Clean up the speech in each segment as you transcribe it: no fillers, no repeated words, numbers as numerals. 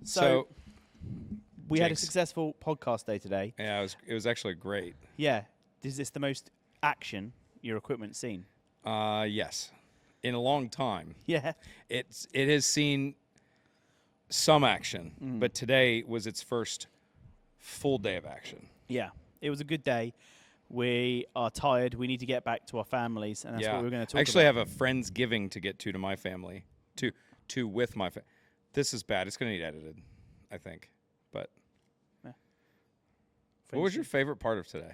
So we had a Jinx. successful podcast day today. Yeah, it was actually great. Yeah. Is this the most action your equipment's seen? Yes, in a long time. Yeah. It has seen some action, but today was its first full day of action. Yeah. It was a good day. We are tired. We need to get back to our families, and that's what we're going to talk I actually about. have a Friendsgiving to get to my family, to with my family. This is bad. It's going to need edited, I think. But what was your favorite part of today?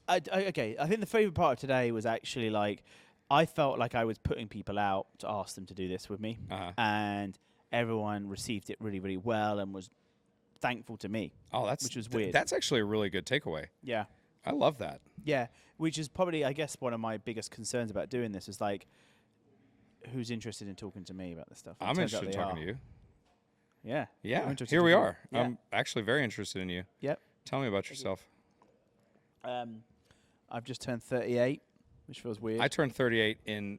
Okay, I think the favorite part of today was actually like I felt like I was putting people out to ask them to do this with me, and everyone received it really, really well and was thankful to me. Oh, which was weird. That's actually a really good takeaway. Yeah, I love that. yeah, which is probably, I guess, one of my biggest concerns about doing this is like, who's interested in talking to me about this stuff? I'm interested in talking to you. Yeah, Yeah, interested here we in- are. Yeah. I'm actually very interested in you. Yep. Tell me about yourself. I've just turned 38, which feels weird. I turned 38 in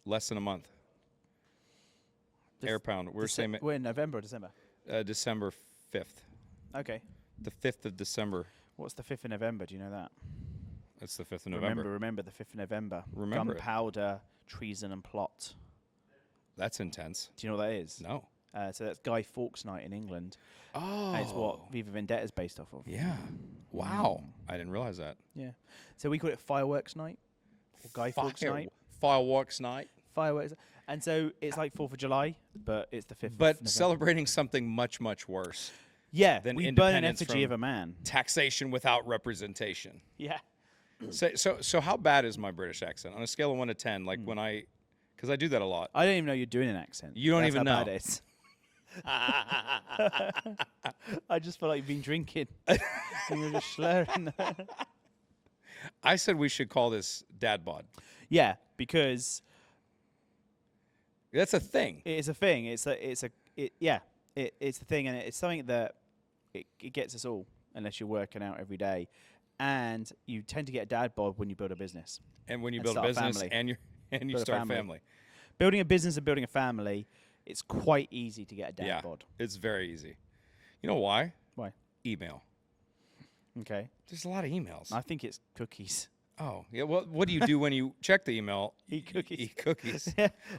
less than a month. Air pound. We're We're in November or December. December 5th. Okay. The 5th of December. What's the 5th of November? Do you know that? It's the 5th of November. Remember the 5th of November. Remember it. Gunpowder, treason, and plot. That's intense. Do you know what that is? No. So that's Guy Fawkes Night in England. Oh. And it's what Viva Vendetta is based off of. Yeah. Wow. I didn't realize that. Yeah. So we call it Fireworks Night. Or Guy Fawkes Night. Fireworks night. Fireworks. And so it's like 4th of July, but it's the 5th of But November. celebrating something much, much worse. Yeah, than we burn an independence effigy from of a man. Taxation without representation. Yeah. So how bad is my British accent? On a scale of 1 to 10, like when because I do that a lot. I don't even know you're doing an accent. You don't That's even how know. bad it is. I just feel like you've been drinking. And you're just slurring. I said we should call this DadPod. Yeah, because That's a thing. it is a thing. It's the thing, and it's something that it gets us all, unless you're working out every day, and you tend to get a dad bod when you build a business. And when you And build a start a business family. and you Build a start a family. family. Building a business and building a family, it's quite easy to get a dad Yeah, bod. it's very easy. You know why? Why? Email. Okay, There's a lot of emails. I think it's cookies. Oh, yeah. What do you do when you check the email? Eat cookies. Eat cookies.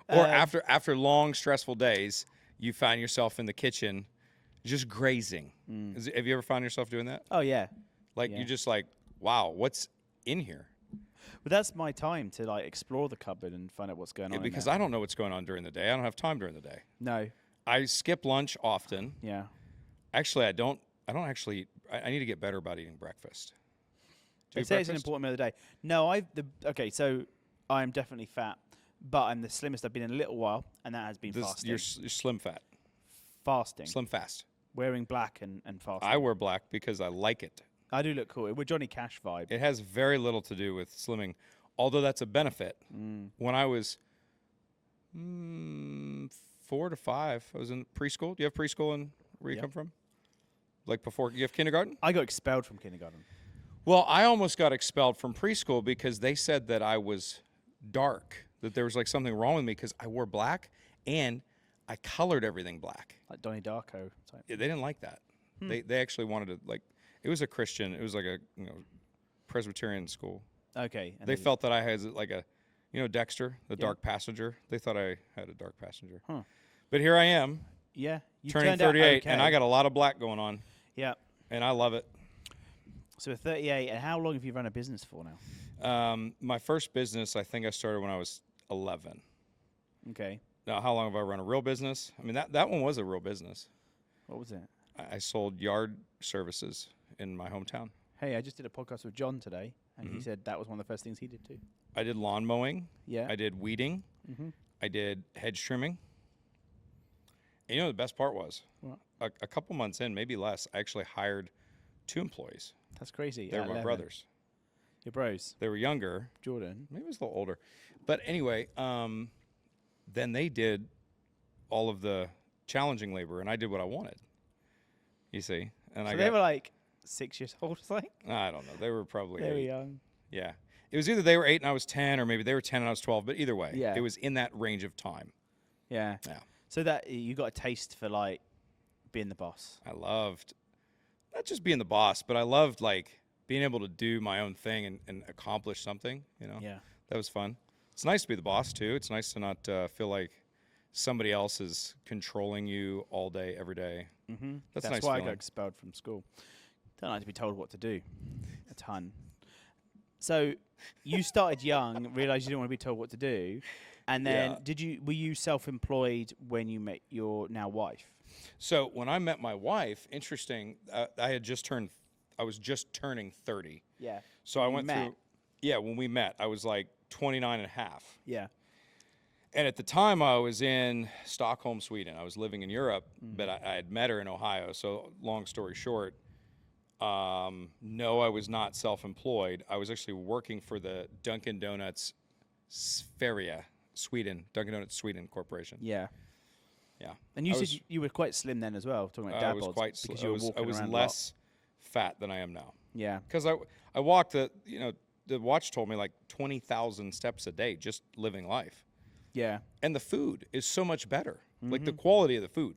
Or after long, stressful days, you find yourself in the kitchen just grazing. Have you ever found yourself doing that? Oh yeah, Like, Yeah. you're just like, wow, what's in here? but that's my time to like explore the cupboard and find out what's going on. Because in there. I don't know what's going on during the day. I don't have time during the day. No, I skip lunch often. yeah. Actually, I don't actually eat. I need to get better about eating breakfast. Do They you eat say it's an breakfast? important meal of the day. No, okay, so I'm definitely fat, but I'm the slimmest I've been in a little while, and that has been fasting. You're slim fat. Fasting. Slim fast. Wearing black and fasting. I wear black because I like it. I do look cool. We're Johnny Cash vibe. It has very little to do with slimming, although that's a benefit. When I was 4 to 5, I was in preschool. Do you have preschool where you Yep. come from? Like before you have kindergarten? I got expelled from kindergarten. Well, I almost got expelled from preschool because they said that I was dark, that there was like something wrong with me because I wore black and I colored everything black. Like Donnie Darko type. They didn't like that. They actually wanted to like. It was a Christian. It was like a Presbyterian school. Okay. And They felt that I had like a, Dexter, the dark passenger. They thought I had a dark passenger. Huh. But here I am, Yeah. You turning turned out 38, and okay. I got a lot of black going on, Yeah. and I love it. So we're 38, and how long have you run a business for now? My first business, I think I started when I was 11. Okay. Now, how long have I run a real business? I mean, that one was a real business. What was it? I sold yard services in my hometown. Hey, I just did a podcast with John today, and he said that was one of the first things he did too. I did lawn mowing. Yeah. I did weeding. I did hedge trimming. And the best part was, What? a couple months in, maybe less, I actually hired 2 employees. That's crazy. They were At my 11. brothers. Your bros. They were younger. Jordan. Maybe it was a little older. But anyway, then they did all of the challenging labor, and I did what I wanted. You see? And So they were like 6 years old, it's like? I don't know. They were probably Very 8. young. Yeah. It was either they were 8 and I was 10, or maybe they were 10 and I was 12. But either way, Yeah. it was in that range of time. Yeah. Yeah. So that you got a taste for like being the boss. I loved not just being the boss, but I loved like being able to do my own thing and accomplish something. Yeah. That was fun. It's nice to be the boss too. It's nice to not feel like somebody else is controlling you all day, every day. Mm-hmm. That's a That's nice why I feeling. got expelled from school. Don't like to be told what to do. A ton. So you started young, realized you didn't want to be told what to do, and then were you self-employed when you met your now wife? So when I met my wife, interesting, I was just turning 30. Yeah. So I You went met? through, when we met, I was like 29 and a half. Yeah. And at the time I was in Stockholm, Sweden. I was living in Europe, but I had met her in Ohio. So long story short, no, I was not self-employed. I was actually working for the Dunkin' Donuts Sverige, Sweden, Dunkin' Donuts Sweden Corporation. Yeah. Yeah. And you said you were quite slim then as well, talking about I DadPods. was quite because you were walking I was around less fat than I am now. Yeah. Because I walked the watch told me like 20,000 steps a day just living life. Yeah. And the food is so much better. Like Mm-hmm. the quality of the food.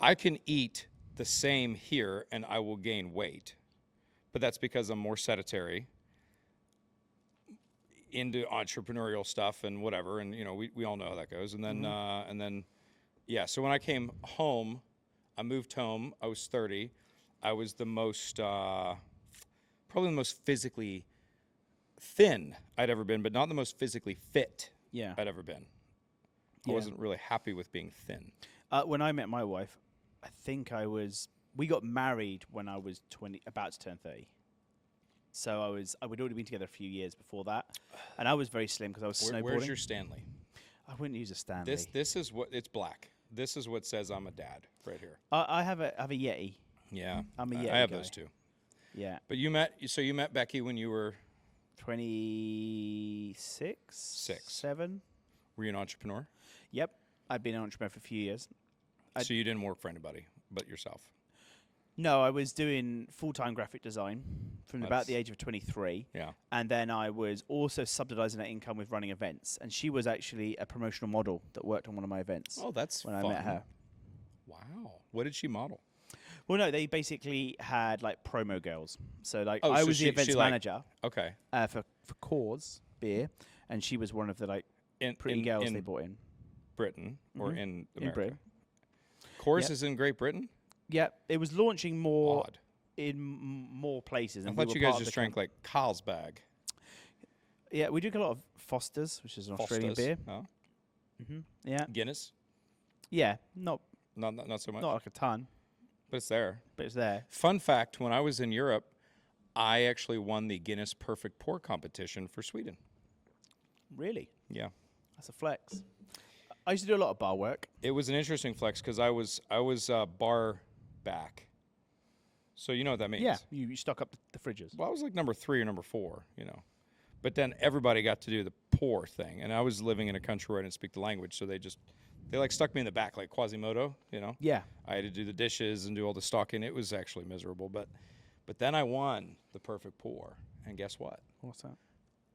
I can eat the same here and I will gain weight. But that's because I'm more sedentary, into entrepreneurial stuff and whatever, and we all know how that goes. And then so when I came home, I moved home. I was 30. I was the most probably the most physically thin I'd ever been, but not the most physically fit Yeah. I'd ever been. I Yeah. wasn't really happy with being thin. When I met my wife, I think we got married when I was 20, about to turn 30. So we'd already been together a few years before that. And I was very slim because I was snowboarding. Where's your Stanley? I wouldn't use a Stanley. This is what, it's black. This is what says I'm a dad right here. I have a Yeti. Yeah. I'm a Yeti I have guy. those too. Yeah. But you met Becky when you were 26? 7? Were you an entrepreneur? Yep. I'd been an entrepreneur for a few years. So you didn't work for anybody but yourself? No, I was doing full-time graphic design from about That's- the age of 23. Yeah. And then I was also subsidizing that income with running events. And she was actually a promotional model that worked on one of my events Oh, that's when fun. I met her. Wow. What did she model? Well, no, they basically had like promo girls. So like Oh, I so was the she events like- manager Okay. for Coors beer, and she was one of the like pretty girls they brought in. Britain or Mhm. in America? In Britain. Coors Yep. is in Great Britain? Yeah, it was launching more Odd. in more places. I And thought we you were guys part of just the drank like Carlsberg. Yeah, we drink a lot of Foster's, which is an Australian beer. Oh. Yeah, Guinness? yeah, not Not so much. not like a ton, But it's there. but it's there. Fun fact, when I was in Europe, I actually won the Guinness Perfect Pour competition for Sweden. Really, Yeah. that's a flex. I used to do a lot of bar work. It was an interesting flex because I was bar back. So you know what that means. Yeah, you stock up the fridges. Well, I was like number 3 or number 4, But then everybody got to do the pour thing. And I was living in a country where I didn't speak the language, so they like stuck me in the back like Quasimodo, Yeah, I had to do the dishes and do all the stocking. It was actually miserable, but then I won the perfect pour. And guess what? what's that?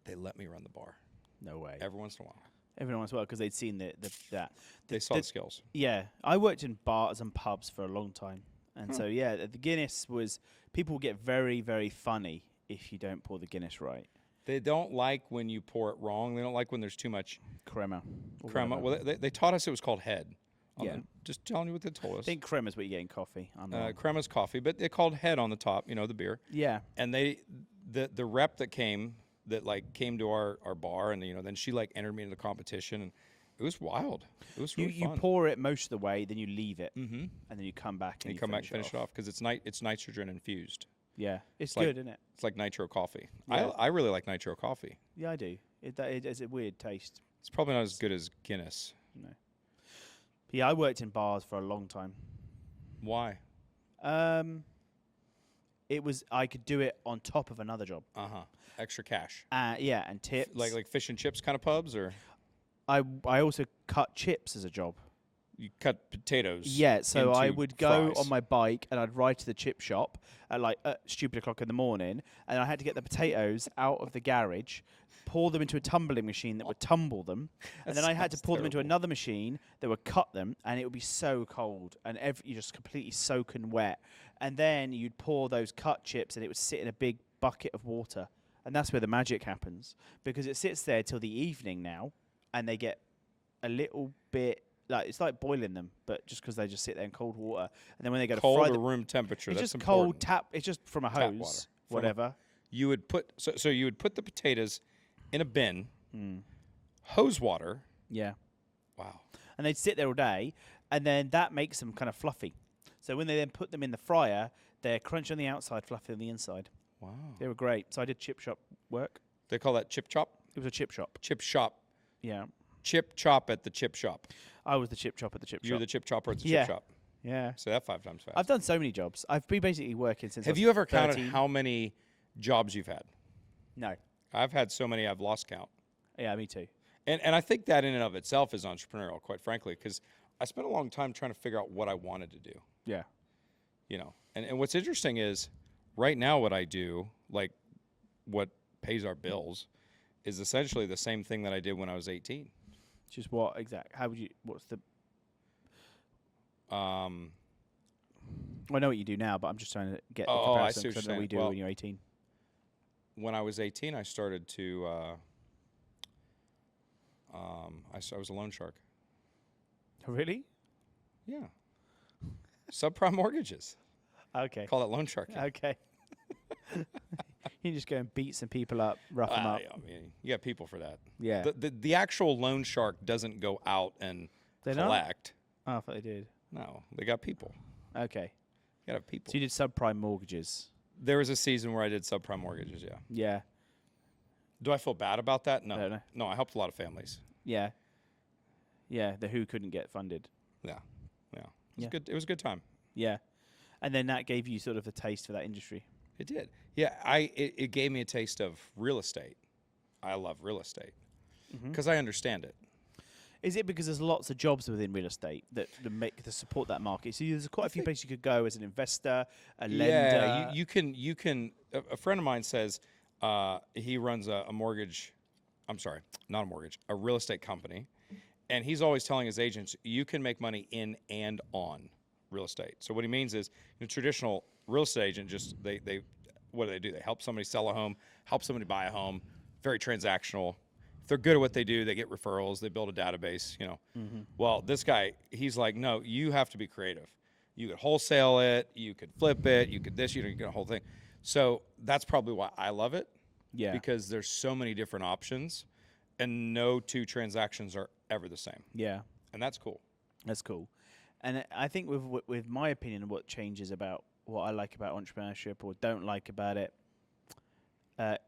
They let me run the bar No way. every once in a while. Everyone as well because they'd seen that. They saw the skills. Yeah, I worked in bars and pubs for a long time, and so yeah, the Guinness was. People get very, very funny if you don't pour the Guinness right. They don't like when you pour it wrong. They don't like when there's too much Crema. or crema. whatever. Well, they taught us it was called head. Yeah. Just telling you what they told I us. think crema's what you get in coffee. I'm wrong. Crema's coffee, but they called head on the top, the beer. Yeah. And the rep that came to our bar, and then she entered me into the competition, and it was wild. It was really You fun. pour it most of the way, then you leave it, Mm-hmm. and then you come back and And you come back and finish it off because it's nitrogen infused. Yeah, it's like- good, isn't it? It's like nitro coffee. Yeah. I really like nitro coffee. Yeah, I do. It has a weird taste. It's probably not as good as Guinness. No. Yeah, I worked in bars for a long time. Why? I could do it on top of another job. Extra cash. Yeah, and tips. Like fish and chips kind of pubs, or I also cut chips as a job. You cut potatoes. Yeah, so I into would go fries. on my bike and I'd ride to the chip shop at like stupid o'clock in the morning, and I had to get the potatoes out of the garage, pour them into a tumbling machine that would tumble them, and then I had to pour them into another machine that would cut them, and it would be so cold, and you're just completely soaking wet. And then you'd pour those cut chips, and it would sit in a big bucket of water, and that's where the magic happens, because it sits there till the evening now, and they get a little bit. Like it's like boiling them, but just because they just sit there in cold water, and then when they go cold to fry or them, room temperature. it's that's just important. cold tap. It's just from a Tap hose, water. whatever. You would put so you would put the potatoes in a bin, hose water. Yeah, Wow. and they'd sit there all day, and then that makes them kind of fluffy. So when they then put them in the fryer, they're crunchy on the outside, fluffy on the inside. Wow. They were great. So I did chip shop work. They call that chip chop. It was a chip shop. Chip shop. Yeah, Chip chop at the chip shop. I was the chip shop at the chip You're shop. the chip chopper at the Yeah. chip shop. Yeah, Say that 5 times fast. I've done so many jobs. I've been basically working since. Have I was you ever 13. counted how many jobs you've had? No. I've had so many I've lost count. Yeah, me too. And I think that in and of itself is entrepreneurial, quite frankly, because I spent a long time trying to figure out what I wanted to do. Yeah. You know, and what's interesting is right now what I do, like what pays our bills, is essentially the same thing that I did when I was 18. Just what exact? How would you? What's the? Well, I know what you do now, but I'm just trying to get the I comparison see what because I you're know we saying. do Well, when you're 18. When I was 18, I started to, I was a loan shark. Really? Yeah. Subprime mortgages. Okay. Call that loan sharking. Okay. You just go and beat some people up, rough them up. I mean, you got people for that. Yeah. The actual loan shark doesn't go out and They're not? collect. Oh, I thought they did. No, they got people. Okay. You got to have people. So you did subprime mortgages. There was a season where I did subprime mortgages, yeah. Yeah. Do I feel bad about that? I No. don't know. No, I helped a lot of families. Yeah. Yeah. The who couldn't get funded. Yeah. Yeah. It was Yeah. good. It was a good time. Yeah. And then that gave you sort of a taste for that industry. It did. Yeah, it gave me a taste of real estate. I love real estate because I understand it. Is it because there's lots of jobs within real estate that make to support that market? So there's quite a few places you could go as an investor, a lender. Yeah, you can. A friend of mine says he runs a mortgage. I'm sorry, not a mortgage, a real estate company, and he's always telling his agents you can make money in and on real estate. So what he means is, traditional real estate agent just they what do? They help somebody sell a home, help somebody buy a home, very transactional. If they're good at what they do, they get referrals, they build a database, Well, this guy, he's like, no, you have to be creative. You could wholesale it, you could flip it, you could this, you get a whole thing. So that's probably why I love it. Yeah. Because there's so many different options and no two transactions are ever the same. Yeah. And that's cool. That's cool. And I think with my opinion, what changes about what I like about entrepreneurship or don't like about it,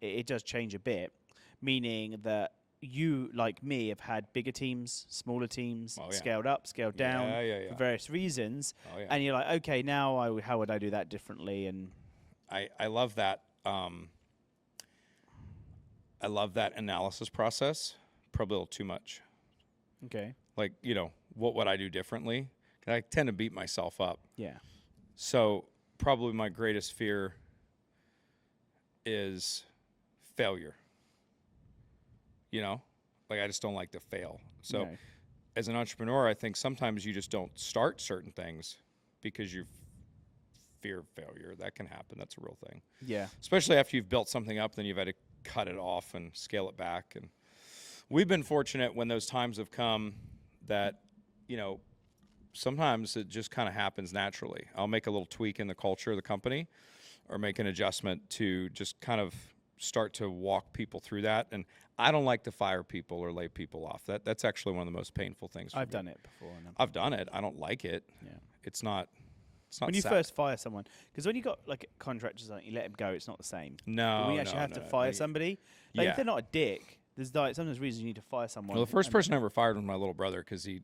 it does change a bit, meaning that you, like me, have had bigger teams, smaller teams, scaled up, scaled down for various reasons. And you're like, okay, now how would I do that differently? And I love that. I love that analysis process. Probably a little too much. Okay. Like, what would I do differently? I tend to beat myself up. Yeah. So probably my greatest fear is failure. Like I just don't like to fail. So as an entrepreneur, I think sometimes you just don't start certain things because you fear of failure. That can happen. That's a real thing. Yeah. Especially after you've built something up, then you've had to cut it off and scale it back. And we've been fortunate when those times have come that, sometimes it just kind of happens naturally. I'll make a little tweak in the culture of the company or make an adjustment to just kind of start to walk people through that. And I don't like to fire people or lay people off. That's actually one of the most painful things for me. I've done it before. I've done it. I don't like it. Yeah. It's not when you first fire someone, because when you got like contractors, you let them go, it's not the same. No, but when you actually have to fire somebody, if they're not a dick, there's sometimes reasons you need to fire someone. Well, the first person I ever fired was my little brother because he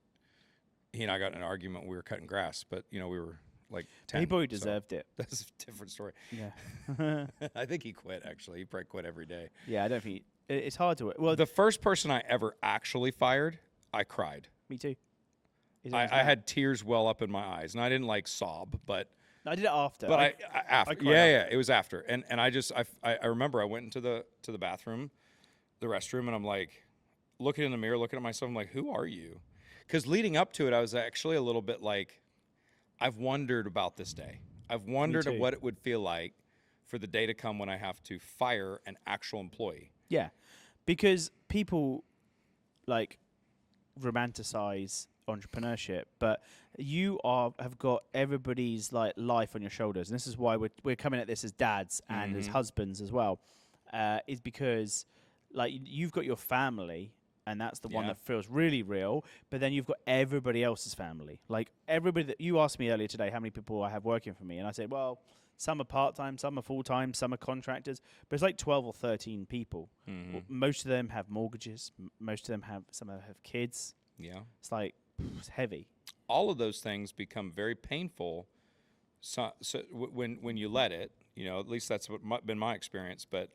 and I got in an argument. We were cutting grass, but we were like 10. He probably deserved it. That's a different story. Yeah. I think he quit. Actually, he probably quit every day. Yeah, I don't think it's hard to. Well, the first person I ever actually fired, I cried. Me too. I had tears well up in my eyes, and I didn't like sob, but I did it after. But I after, cried yeah, it was after, and I remember I went into the bathroom, the restroom, and I'm like looking in the mirror, looking at myself. I'm like, who are you? Because leading up to it, I was actually a little bit like, I've wondered about this day. I've wondered of what it would feel like for the day to come when I have to fire an actual employee. Yeah, because people like romanticize entrepreneurship, but you have got everybody's like life on your shoulders, and this is why we're coming at this as dads and as husbands as well, is because like you've got your family, and that's the one that feels really real, but then you've got everybody else's family. Like everybody that you asked me earlier today, how many people I have working for me, and I said, well, some are part-time, some are full-time, some are contractors, but it's like 12 or 13 people. Most of them have mortgages, most of them have kids. Yeah, it's like it's heavy. All of those things become very painful. So when you let it, at least that's been my experience. But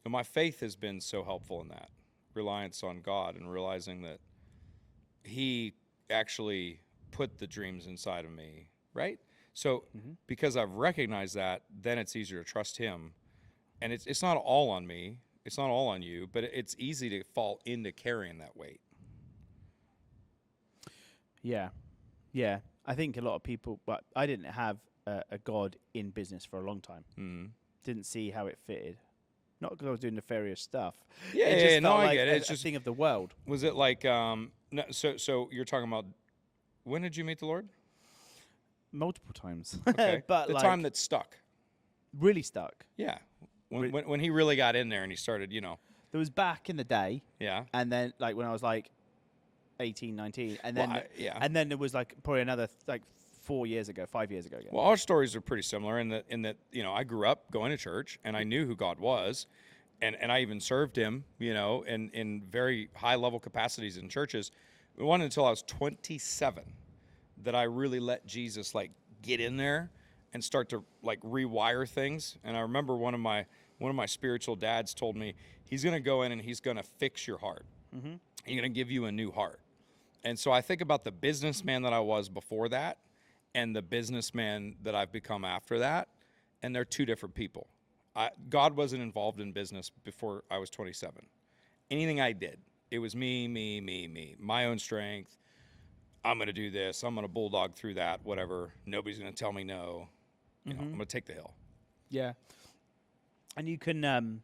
my faith has been so helpful in that reliance on God and realizing that He actually put the dreams inside of me, right? So because I've recognized that, then it's easier to trust Him, and it's not all on me, it's not all on you, but it's easy to fall into carrying that weight. Yeah. I think a lot of people, but I didn't have a God in business for a long time. Didn't see how it fitted. Not because I was doing nefarious stuff. I get it. It's just a thing of the world. Was it like, no, so you're talking about, when did you meet the Lord? Multiple times. Okay. But the time that stuck. Really stuck. Yeah. When he really got in there and he started, There was back in the day. Yeah. And then like when I was like 18, 19, and then and then there was like probably another like 5 years ago again. Well, our stories are pretty similar in that I grew up going to church and I knew who God was, and I even served Him, in very high level capacities in churches. It wasn't until I was 27 that I really let Jesus like get in there and start to like rewire things. And I remember one of my spiritual dads told me, He's going to go in and He's going to fix your heart. He's going to give you a new heart. And so I think about the businessman that I was before that and the businessman that I've become after that, and they're two different people. God wasn't involved in business before I was 27. Anything I did, it was me, my own strength. I'm going to do this. I'm going to bulldog through that, whatever. Nobody's going to tell me no. I'm going to take the hill. Yeah. And you can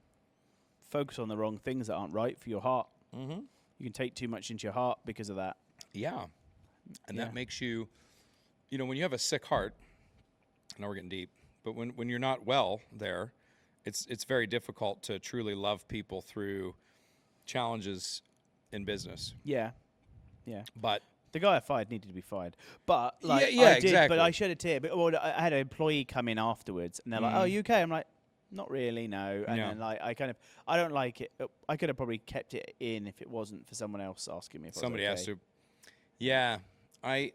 focus on the wrong things that aren't right for your heart. You can take too much into your heart because of that. Yeah. And that makes you, when you have a sick heart, I know we're getting deep, but when you're not well there, it's very difficult to truly love people through challenges in business. Yeah. But the guy I fired needed to be fired. But like exactly. But I shed a tear. But I had an employee come in afterwards and they're like, "Oh, you okay?" I'm like, "Not really, no." And then like I don't like it. I could have probably kept it in if it wasn't for someone else asking me if somebody I was okay. has to. Yeah. It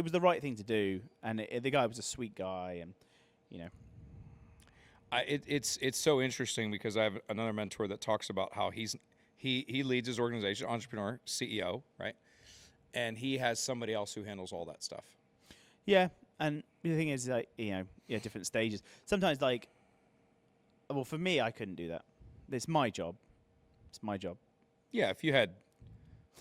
was the right thing to do, and the guy was a sweet guy, and it's so interesting because I have another mentor that talks about how he leads his organization, entrepreneur, CEO, right? And he has somebody else who handles all that stuff. Yeah, and the thing is, like, different stages. Sometimes, like, well, for me, I couldn't do that. It's my job. Yeah, if you had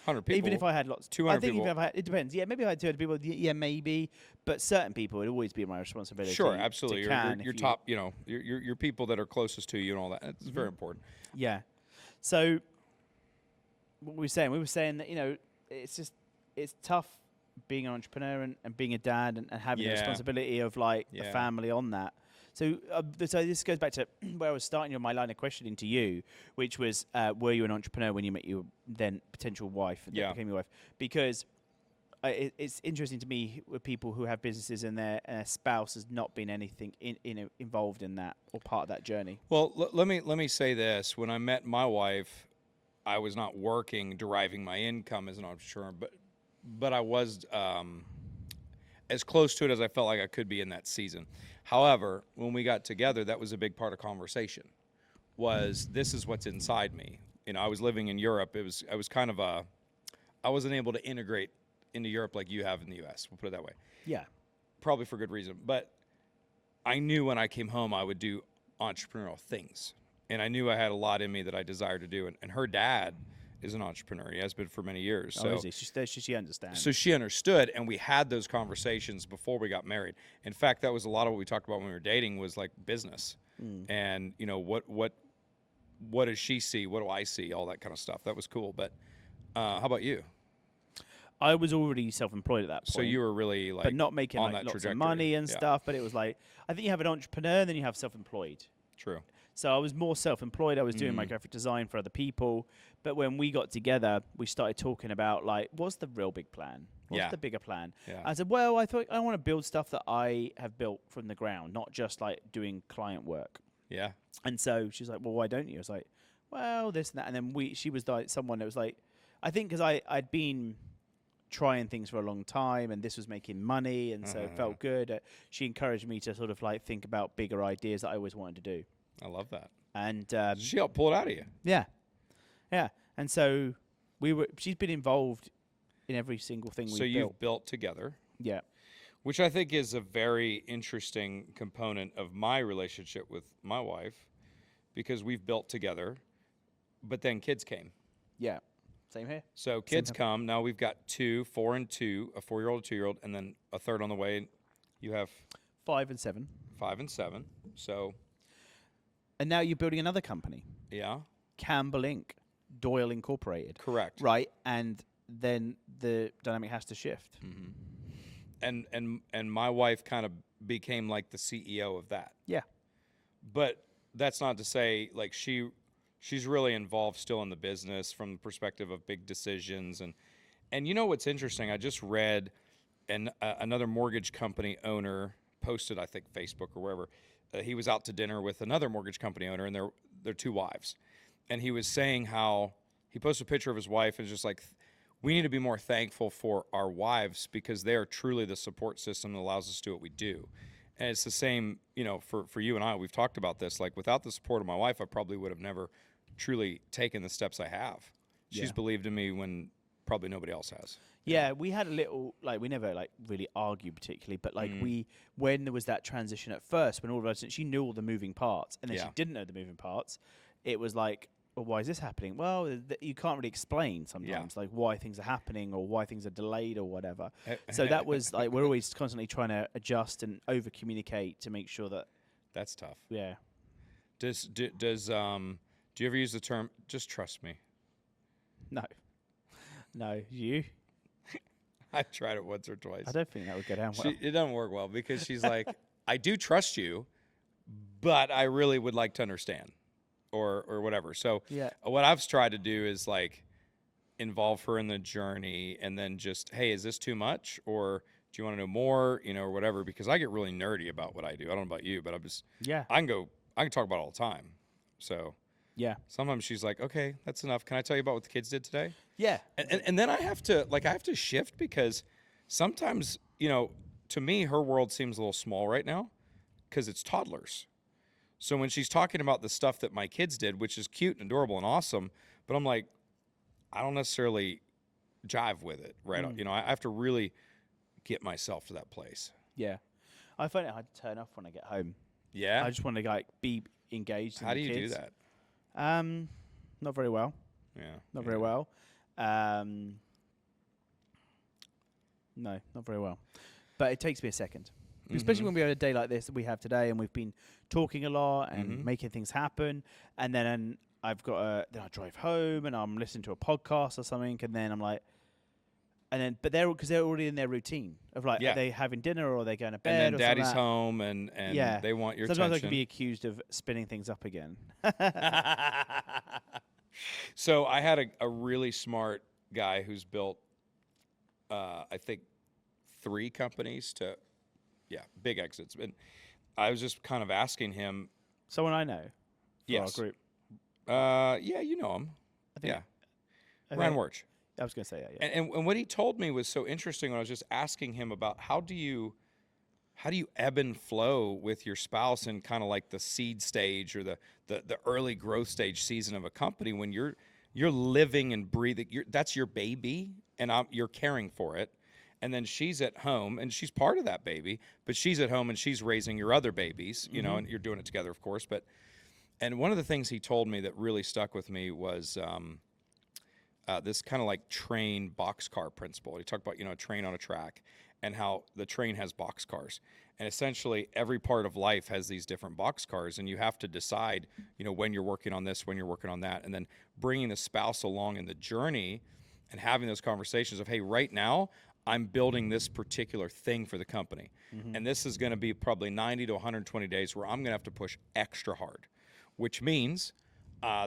100 people. Even if I had 200 I think people. Even if I had, it depends. Yeah, maybe if I had 200 people. Yeah, maybe. But certain people, it would always be my responsibility. Sure, absolutely. Your top, your people that are closest to you and all that. It's very important. Yeah. So, what were we saying? We were saying that, it's tough being an entrepreneur and being a dad and having the responsibility of like a family on that. So this goes back to where I was starting on my line of questioning to you, which was, were you an entrepreneur when you met your then potential wife and then became your wife? Because it's interesting to me with people who have businesses and their spouse has not been anything involved in that or part of that journey. Well, let me say this: when I met my wife, I was not working, deriving my income as an entrepreneur, but I was as close to it as I felt like I could be in that season. However, when we got together, that was a big part of conversation. This is what's inside me. I was living in Europe. I was kind of I wasn't able to integrate into Europe like you have in the U.S. We'll put it that way. Yeah. Probably for good reason. But I knew when I came home I would do entrepreneurial things. And I knew I had a lot in me that I desired to do. And her dad is an entrepreneur. He has been for many years. Oh, So, is he? She understands. so she understood, and we had those conversations before we got married. In fact, that was a lot of what we talked about when we were dating was like business. And, you know, what does she see? What do I see? All that kind of stuff. That was cool. But how about you? I was already self-employed at that point. So you were really like, but not making on like that lots of trajectory. money and Yeah. stuff. But it was like, I think you have an entrepreneur, and then you have self-employed. True. So I was more self-employed. I was doing my graphic design for other people. But when we got together, we started talking about like, what's the real big plan? What's the bigger plan? Yeah. I said, well, I thought I want to build stuff that I have built from the ground, not just like doing client work. Yeah. And so she's like, well, why don't you? I was like, well, this and that. And then she was like someone that was like, I think because I'd been trying things for a long time, and this was making money, and so it felt good. She encouraged me to sort of like think about bigger ideas that I always wanted to do. I love that. And She helped pull it out of you. yeah. And so she's been involved in every single thing we So built. you've built together. Yeah. Which I think is a very interesting component of my relationship with my wife, because we've built together, but then kids came. Yeah. Same here. So kids come. Now we've got 2, 4 and 2, a 4-year-old, a 2-year-old, and then a third on the way. You have 5 and 7. 5 and 7. So And now you're building another company, yeah, Campbell Inc., Doyle Incorporated. correct. Right. And then the dynamic has to shift. And my wife kind of became like the CEO of that. Yeah. But that's not to say like she's really involved still in the business from the perspective of big decisions. And you know what's interesting? I just read another mortgage company owner posted, I think Facebook or wherever, he was out to dinner with another mortgage company owner, and they're 2 wives. And he was saying how he posted a picture of his wife and just like, we need to be more thankful for our wives because they are truly the support system that allows us to do what we do. And it's the same, you know, for you and I. We've talked about this. Like, without the support of my wife, I probably would have never truly taken the steps I have. She's believed in me when probably nobody else has. Yeah, we had a little, like, we never, like, really argued particularly, but, like, when there was that transition at first, when all of a sudden she knew all the moving parts, and then she didn't know the moving parts, it was like, well, why is this happening? Well, you can't really explain sometimes, like, why things are happening or why things are delayed or whatever. So that was, like, we're always constantly trying to adjust and over-communicate to make sure that... That's tough. Yeah. Do you ever use the term, just trust me? No. No. You? I've tried it once or twice. I don't think that would go down well. It doesn't work well because she's like, I do trust you, but I really would like to understand or whatever. So what I've tried to do is like involve her in the journey and then just, hey, is this too much? Or do you want to know more? You know, or whatever, because I get really nerdy about what I do. I don't know about you, but I'm just, I can talk about it all the time. So sometimes she's like, okay, that's enough. Can I tell you about what the kids did today? Yeah. And then I have to shift because sometimes, you know, to me, her world seems a little small right now because it's toddlers. So when she's talking about the stuff that my kids did, which is cute and adorable and awesome, but I'm like, I don't necessarily jive with it, right? You know, I have to really get myself to that place. Yeah. I find it hard to turn off when I get home. Yeah? I just want to like be engaged in How the do you kids. do that? Not very well. Yeah. Not very well. No, not very well. But it takes me a second. Especially when we have a day like this that we have today and we've been talking a lot and making things happen. And then then I drive home and I'm listening to a podcast or something. And then I'm like, but because they're already in their routine of like, are they having dinner or are they going to bed? And then daddy's home and they want your Sometimes attention. I can be accused of spinning things up again. So I had a really smart guy who's built, I think, 3 companies to, big exits. And I was just kind of asking him. Someone I know. Yes. Our group. Yeah, you know him. I think. Ryan Wirch. I was going to say that. Yeah. And what he told me was so interesting when I was just asking him about how do you ebb and flow with your spouse in kind of like the seed stage or the early growth stage season of a company when you're living and breathing. That's your baby, and you're caring for it. And then she's at home, and she's part of that baby, but she's at home and she's raising your other babies, you know, and you're doing it together, of course. And one of the things he told me that really stuck with me was this kind of like train boxcar principle. He talked about, you know, a train on a track and how the train has boxcars. And essentially every part of life has these different boxcars, and you have to decide, you know, when you're working on this, when you're working on that, and then bringing the spouse along in the journey and having those conversations of, hey, right now, I'm building this particular thing for the company. And this is going to be probably 90 to 120 days where I'm going to have to push extra hard, which means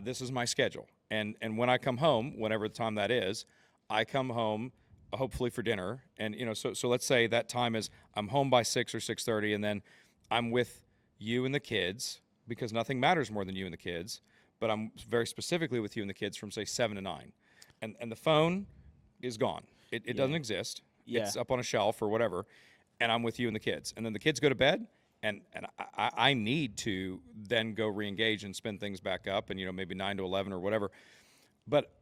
this is my schedule. And when I come home, whenever the time that is, I come home hopefully for dinner. And, you know, so let's say that time is I'm home by 6 or 6:30, and then I'm with you and the kids, because nothing matters more than you and the kids. But I'm very specifically with you and the kids from, say, 7 to 9. And the phone is gone. It doesn't exist. It's up on a shelf or whatever. And I'm with you and the kids. And then the kids go to bed, and I need to then go re-engage and spin things back up, and, you know, maybe 9 to 11 or whatever. But,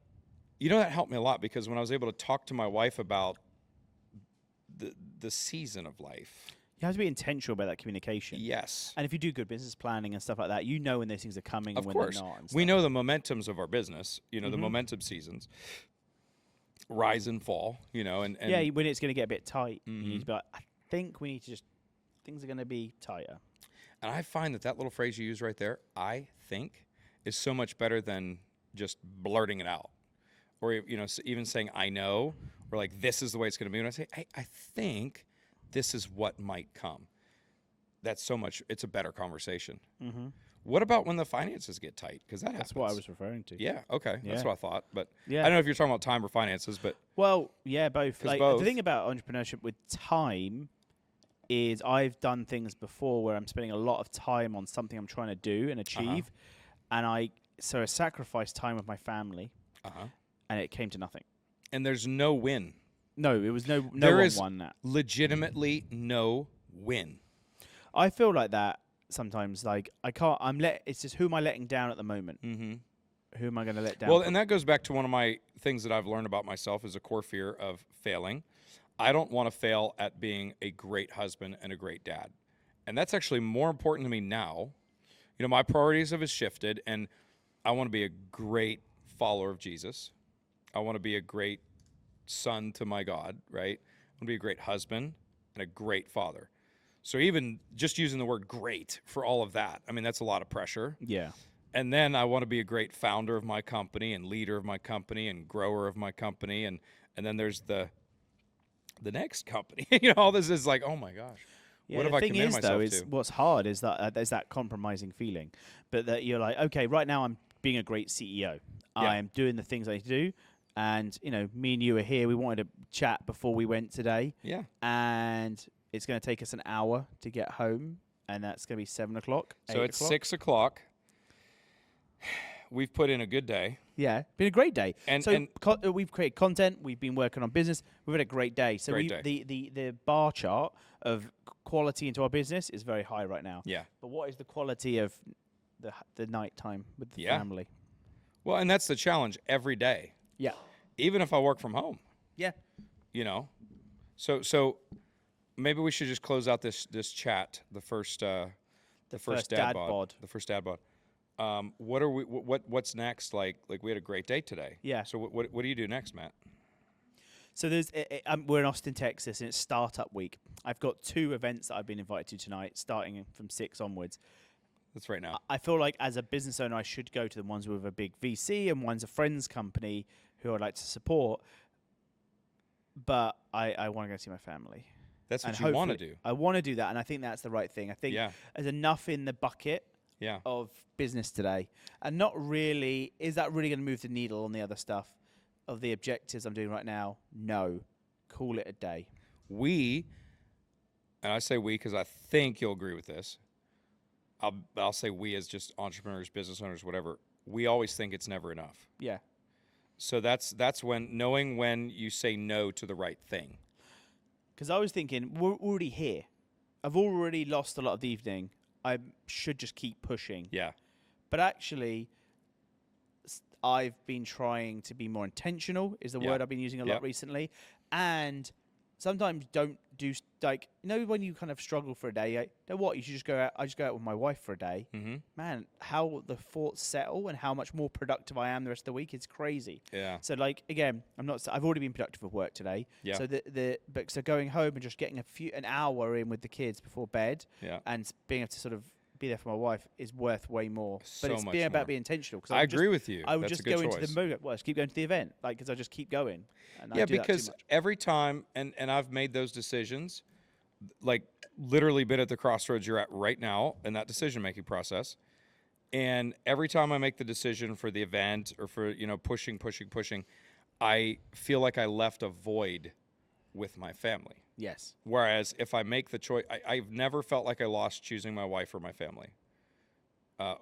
you know, that helped me a lot, because when I was able to talk to my wife about the season of life. You have to be intentional about that communication. Yes. And if you do good business planning and stuff like that, you know when those things are coming and when they're not. And we know the momentums of our business, you know, the momentum seasons. Rise and fall, you know, and yeah, when it's going to get a bit tight, you need to be like, I think we need to just, things are going to be tighter. And I find that little phrase you use right there, I think, is so much better than just blurting it out. Or, you know, even saying, I know, or like, this is the way it's going to be. When I say, hey, I think this is what might come. That's so much, it's a better conversation. What about when the finances get tight? Because that's happens. What I was referring to. Yeah, okay. Yeah. That's what I thought. But yeah. I don't know if you're talking about time or finances, but. Well, yeah, both. Like, both. The thing about entrepreneurship with time is I've done things before where I'm spending a lot of time on something I'm trying to do and achieve. And I sacrificed time with my family, and it came to nothing. And there's no win. No, it was no there one is won that. Legitimately no win. I feel like that sometimes. Like, I can't. It's just, who am I letting down at the moment? Who am I going to let down? Well, and that goes back to one of my things that I've learned about myself is a core fear of failing. I don't want to fail at being a great husband and a great dad. And that's actually more important to me now. You know, my priorities have shifted, and I want to be a great follower of Jesus. I want to be a great son to my God, right? I want to be a great husband and a great father. So even just using the word great for all of that, I mean, that's a lot of pressure. Yeah. And then I want to be a great founder of my company and leader of my company and grower of my company. And then there's the next company. You know, all this is like, oh my gosh. Yeah, what have I committed myself to? The thing is, though, what's hard is that there's that compromising feeling. But that you're like, okay, right now I'm being a great CEO. I'm doing the things I need to do. And, you know, me and you are here. We wanted to chat before we went today. Yeah. And it's going to take us an hour to get home. And that's going to be 7 o'clock. So it's 6 o'clock. We've put in a good day. Yeah, been a great day. And we've created content. We've been working on business. We've had a great day. So the bar chart of quality into our business is very high right now. Yeah. But what is the quality of the night time with the family? Well, and that's the challenge every day. Yeah. Even if I work from home. Yeah. You know. So maybe we should just close out this chat. The first DadPod. The first DadPod. What's next? Like we had a great day today. Yeah. So what do you do next, Matt? So we're in Austin, Texas, and it's Startup Week. I've got 2 events that I've been invited to tonight, starting from 6 onwards. That's right now. I feel like as a business owner, I should go to the ones with a big VC and one's a friend's company who I'd like to support. But I want to go see my family. That's what you want to do. I want to do that, and I think that's the right thing. I think there's enough in the bucket of business today. And not really, is that really going to move the needle on the other stuff of the objectives I'm doing right now? No. Call it a day. And I say we because I think you'll agree with this. I'll say we as just entrepreneurs, business owners, whatever. We always think it's never enough. Yeah. So that's knowing when you say no to the right thing. Because I was thinking, we're already here. I've already lost a lot of the evening. I should just keep pushing. Yeah. But actually, I've been trying to be more intentional, is the word I've been using a lot recently. And sometimes don't do like, you know, when you kind of struggle for a day, like, you know what, you should just go out. I just go out with my wife for a day. Mm-hmm. Man, how the thoughts settle and how much more productive I am the rest of the week is crazy. Yeah. So like, again, I've already been productive at work today. Yeah. So so going home and just getting an hour in with the kids before bed, Yeah. and being able to sort of be there for my wife is worth way more. So But it's much being more. about being intentional. Cause I agree with you. I would That's just a good go choice. into the mood. Well, I just keep going to the event, like, because I just keep going. And I Yeah, do that too because much. every time, and I've made those decisions, like literally been at the crossroads you're at right now in that decision-making process. And every time I make the decision for the event or for, you know, pushing, I feel like I left a void with my family. Yes. Whereas if I make the choice, I've never felt like I lost choosing my wife or my family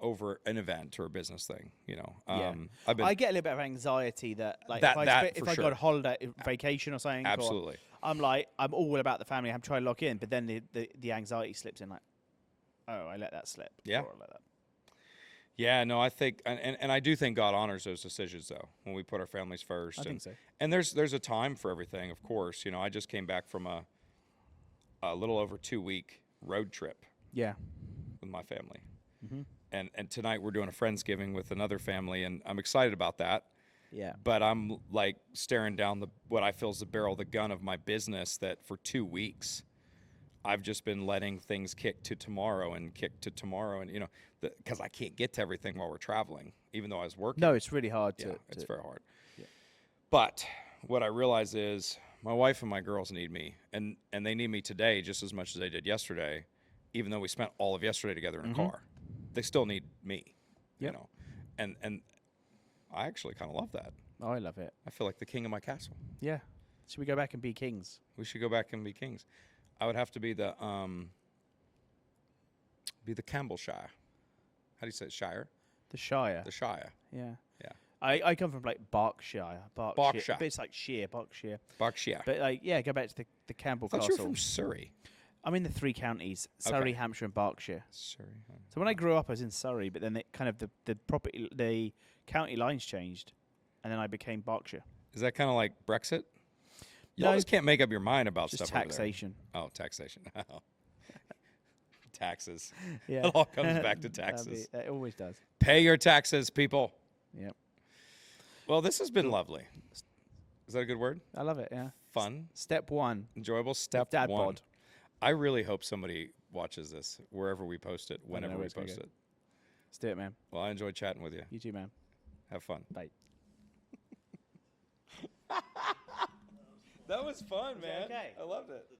over an event or a business thing, you know. Yeah. I get a little bit of anxiety that, like, That- if for I sure. got a holiday, vacation or something, or absolutely. I'm all about the family. I'm trying to lock in, but then the anxiety slips in, like, oh, I let that slip. Yeah. Or I let that. Yeah, no, I think, and I do think God honors those decisions, though, when we put our families first. I think so. And there's a time for everything, of course. You know, I just came back from a little over 2-week road trip Yeah. with my family. Mm-hmm. And tonight we're doing a Friendsgiving with another family, and I'm excited about that. Yeah. But I'm, like, staring down what I feel is the barrel of the gun of my business that for 2 weeks I've just been letting things kick to tomorrow, and, you know, because I can't get to everything while we're traveling, even though I was working. No, it's really hard Yeah, to. it's very hard. Yeah. But what I realize is my wife and my girls need me, and they need me today just as much as they did yesterday, even though we spent all of yesterday together in a car. They still need me, you Yep. know, and I actually kind of love that. Oh, I love it. I feel like the king of my castle. Yeah. Should we go back and be kings? We should go back and be kings. I would have to be the Campbell Shire. How do you say it? Shire? The Shire. The Shire. Yeah. Yeah. I come from like Berkshire. Berkshire. But it's like Berkshire. Berkshire. But like, yeah, go back to the Campbell I thought Castle. you were from Surrey. I'm in the 3 counties: Surrey, Hampshire, and Berkshire. Surrey. So when I grew up, I was in Surrey, but then the county lines changed, and then I became Berkshire. Is that kind of like Brexit? You No, always can't make up your mind about just stuff over there. taxation. Oh, taxation. Taxes. Yeah, It all comes back to taxes. It always does. Pay your taxes, people. Yep. Well, this has been lovely. Is that a good word? I love it. Yeah. Fun, Step 1. enjoyable. Step DadPod. one. I really hope somebody watches this wherever we post it, whenever where we it's gonna post go. it. Let's do it, man. Well, I enjoyed chatting with you. You too, man. Have fun. Bye. That was fun, man. okay? I loved it.